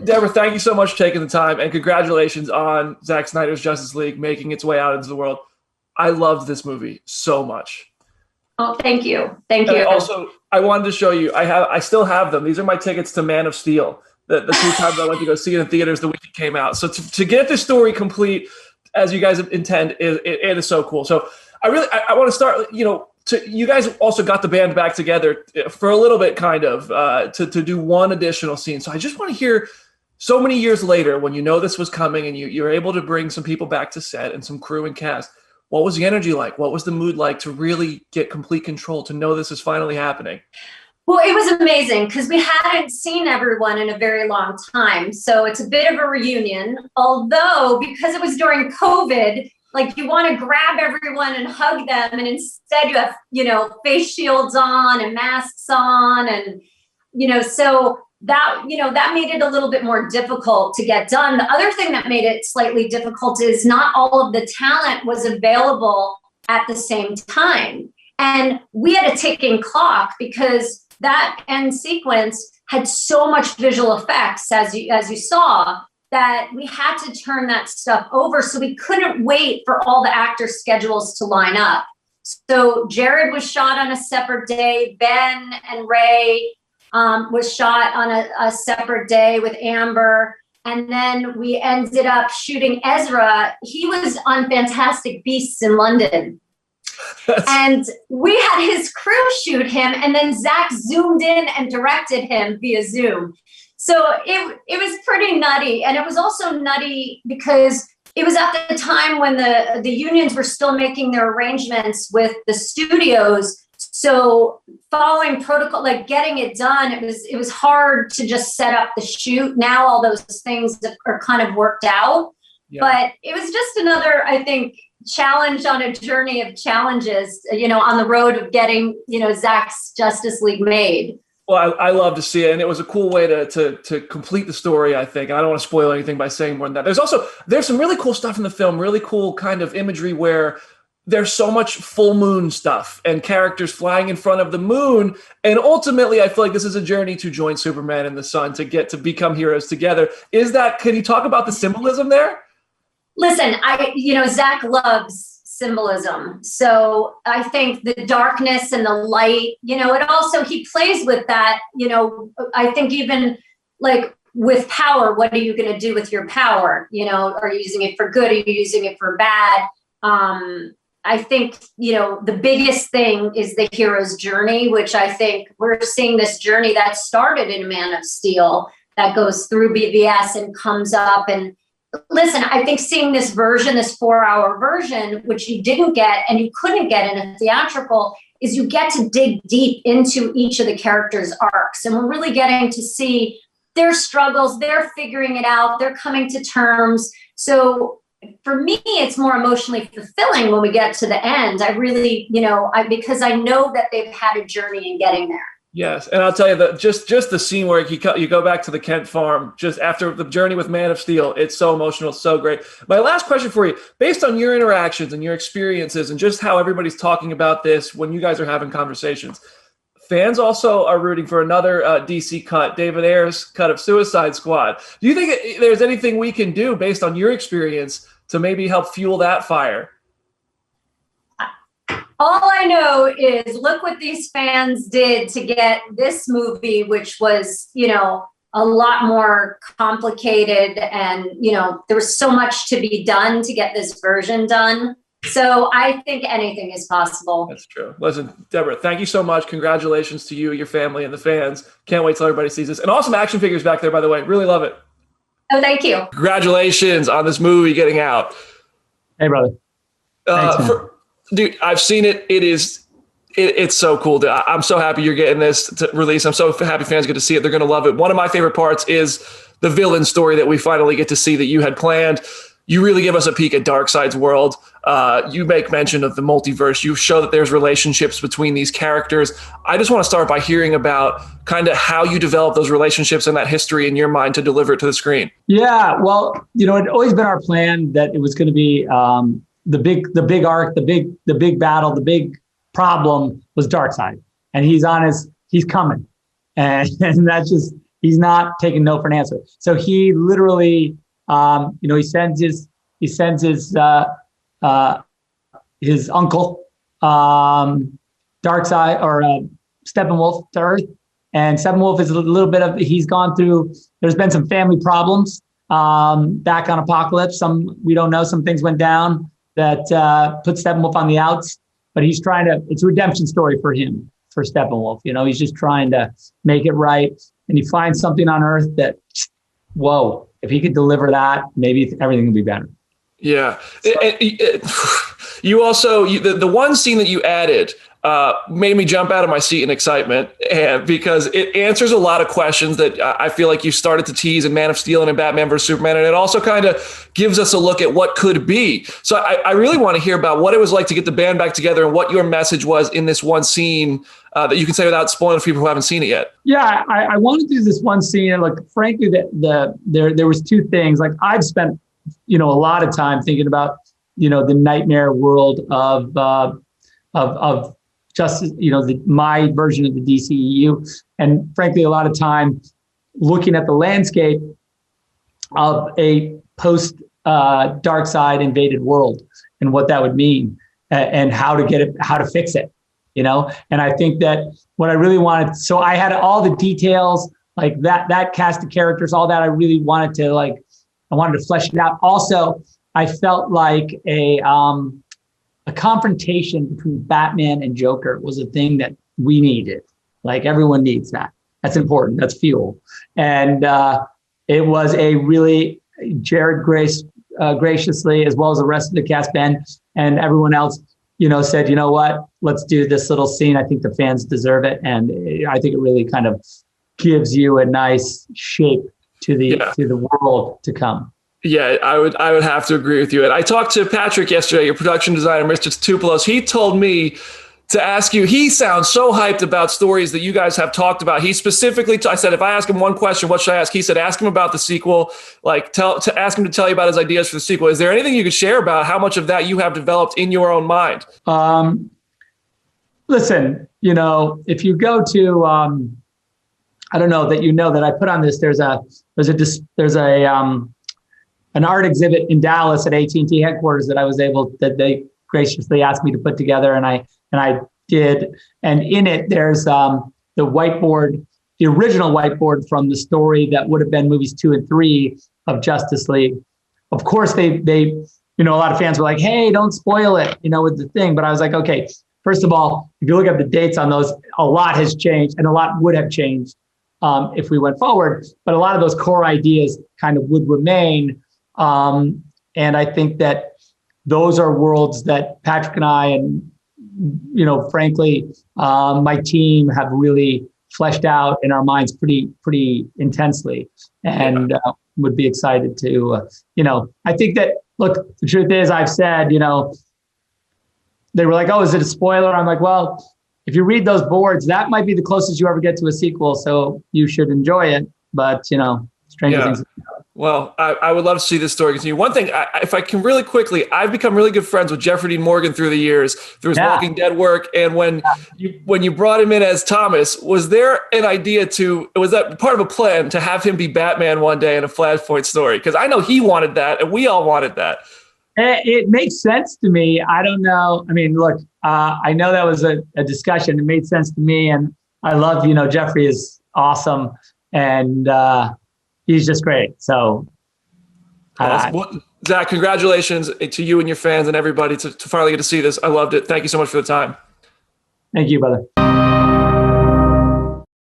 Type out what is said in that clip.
Deborah, thank you so much for taking the time, and congratulations on Zack Snyder's Justice League making its way out into the world. I loved this movie so much. Oh, thank you. Thank you. Also, I wanted to show you, I still have them. These are my tickets to Man of Steel, the 2 times I went to go see it in theaters the week it came out. So to get this story complete, as you guys intend, it is so cool. So I want to start, you guys also got the band back together for a little bit, kind of, to do one additional scene. So I just want to hear, so many years later, when you know this was coming and you're able to bring some people back to set and some crew and cast, what was the energy like? What was the mood like to really get complete control, to know this is finally happening? Well, it was amazing because we hadn't seen everyone in a very long time. So it's a bit of a reunion, although because it was during COVID, like you want to grab everyone and hug them. And instead you have, face shields on and masks on. And, so that made it a little bit more difficult to get done. The other thing that made it slightly difficult is not all of the talent was available at the same time. And we had a ticking clock because that end sequence had so much visual effects, as you saw, that we had to turn that stuff over. So we couldn't wait for all the actors' schedules to line up. So Jared was shot on a separate day. Ben and Ray was shot on a separate day with Amber. And then we ended up shooting Ezra. He was on Fantastic Beasts in London. And we had his crew shoot him, and then Zack zoomed in and directed him via Zoom. So it was pretty nutty. And it was also nutty because it was at the time when the unions were still making their arrangements with the studios. So following protocol, like getting it done, it was hard to just set up the shoot. Now all those things are kind of worked out. Yeah. But it was just another, I think, challenge on a journey of challenges, on the road of getting, Zack's Justice League made. Well, I love to see it, and it was a cool way to complete the story, I think. And I don't want to spoil anything by saying more than that. There's some really cool stuff in the film, really cool kind of imagery where there's so much full moon stuff and characters flying in front of the moon. And ultimately, I feel like this is a journey to join Superman and the sun, to get to become heroes together. Can you talk about the symbolism there? Listen, Zack loves symbolism. So I think the darkness and the light, it also, he plays with that, I think even like with power, what are you going to do with your power? Are you using it for good? Are you using it for bad? I think, the biggest thing is the hero's journey, which I think we're seeing this journey that started in Man of Steel that goes through BVS and comes up. And listen, I think seeing this version, this 4-hour version, which you didn't get and you couldn't get in a theatrical, is you get to dig deep into each of the characters' arcs. And we're really getting to see their struggles, they're figuring it out, they're coming to terms. So for me, it's more emotionally fulfilling when we get to the end. I really, because I know that they've had a journey in getting there. Yes, and I'll tell you that just the scene where you go back to the Kent farm just after the journey with Man of Steel, it's so emotional, so great. My last question for you, based on your interactions and your experiences and just how everybody's talking about this when you guys are having conversations, fans also are rooting for another DC cut, David Ayer's cut of Suicide Squad. Do you think there's anything we can do based on your experience to maybe help fuel that fire? All I know is look what these fans did to get this movie, which was, a lot more complicated. And, there was so much to be done to get this version done. So I think anything is possible. That's true. Listen, Deborah, thank you so much. Congratulations to you, your family, and the fans. Can't wait till everybody sees this. And awesome action figures back there, by the way. Really love it. Oh, thank you. Congratulations on this movie getting out. Hey, brother. Thanks, dude, I've seen it. It's so cool. I'm so happy you're getting this to release. I'm so happy fans get to see it. They're going to love it. One of my favorite parts is the villain story that we finally get to see that you had planned. You really give us a peek at Darkseid's world. You make mention of the multiverse. You show that there's relationships between these characters. I just want to start by hearing about kind of how you develop those relationships and that history in your mind to deliver it to the screen. Yeah, well, it'd always been our plan that it was going to be the big arc, the big battle, the big problem was Darkseid, and he's coming, and that's just He's not taking no for an answer. So he literally, he sends his uncle, Darkseid or Steppenwolf to Earth. And Steppenwolf is a little bit of, he's gone through, there's been some family problems back on Apocalypse. Some, we don't know, some things went down that put Steppenwolf on the outs, but he's trying to, it's a redemption story for him, for Steppenwolf. He's just trying to make it right. And he finds something on Earth that, whoa, if he could deliver that, maybe everything would be better. Yeah. You also, the one scene that you added made me jump out of my seat in excitement, and because it answers a lot of questions that I feel like you started to tease in Man of Steel and in Batman vs. Superman. And it also kind of gives us a look at what could be. So I really want to hear about what it was like to get the band back together and what your message was in this one scene that you can say without spoiling for people who haven't seen it yet. Yeah, I wanted to do this one scene. And frankly, there was two things. Like, I've spent, a lot of time thinking about, the nightmare world of Justice, my version of the DCEU. And frankly, a lot of time looking at the landscape of a post Darkseid invaded world and what that would mean and how to get it, how to fix it, And I think that what I really wanted, so I had all the details, like that cast of characters, all that I really wanted to I wanted to flesh it out. Also, I felt like a confrontation between Batman and Joker was a thing that we needed. Like, everyone needs that. That's important. That's fuel. And it was a really, Jared graciously, as well as the rest of the cast, Ben and everyone else, said, you know what, let's do this little scene. I think the fans deserve it. And I think it really kind of gives you a nice shape to the world to come. Yeah, I would have to agree with you. And I talked to Patrick yesterday, your production designer, Mr. Tupelos. He told me to ask you, he sounds so hyped about stories that you guys have talked about. He specifically, I said, if I ask him one question, what should I ask? He said, ask him about the sequel, ask him to tell you about his ideas for the sequel. Is there anything you could share about how much of that you have developed in your own mind? Listen, if you go to, I don't know that I put on this, there's an art exhibit in Dallas at AT&T headquarters that they graciously asked me to put together, and I did. And in it, there's the whiteboard, the original whiteboard from the story that would have been movies 2 and 3 of Justice League. Of course, they a lot of fans were like, "Hey, don't spoil it," with the thing. But I was like, okay, first of all, if you look at the dates on those, a lot has changed, and a lot would have changed if we went forward. But a lot of those core ideas kind of would remain. And I think that those are worlds that Patrick and I, and, frankly, my team have really fleshed out in our minds pretty intensely, and would be excited to, I think that, look, the truth is, I've said, they were like, "Oh, is it a spoiler?" I'm like, well, if you read those boards, that might be the closest you ever get to a sequel. So you should enjoy it. But, stranger things. Well, I would love to see this story continue. One thing, if I can really quickly, I've become really good friends with Jeffrey Dean Morgan through the years, through his Walking Dead work. And when you brought him in as Thomas, was there an idea was that part of a plan to have him be Batman one day in a Flashpoint story? Because I know he wanted that, and we all wanted that. It makes sense to me. I don't know. I mean, look, I know that was a discussion. It made sense to me. And I love, Jeffrey is awesome. And, he's just great. So, Zack, congratulations to you and your fans and everybody to finally get to see this. I loved it. Thank you so much for the time. Thank you, brother.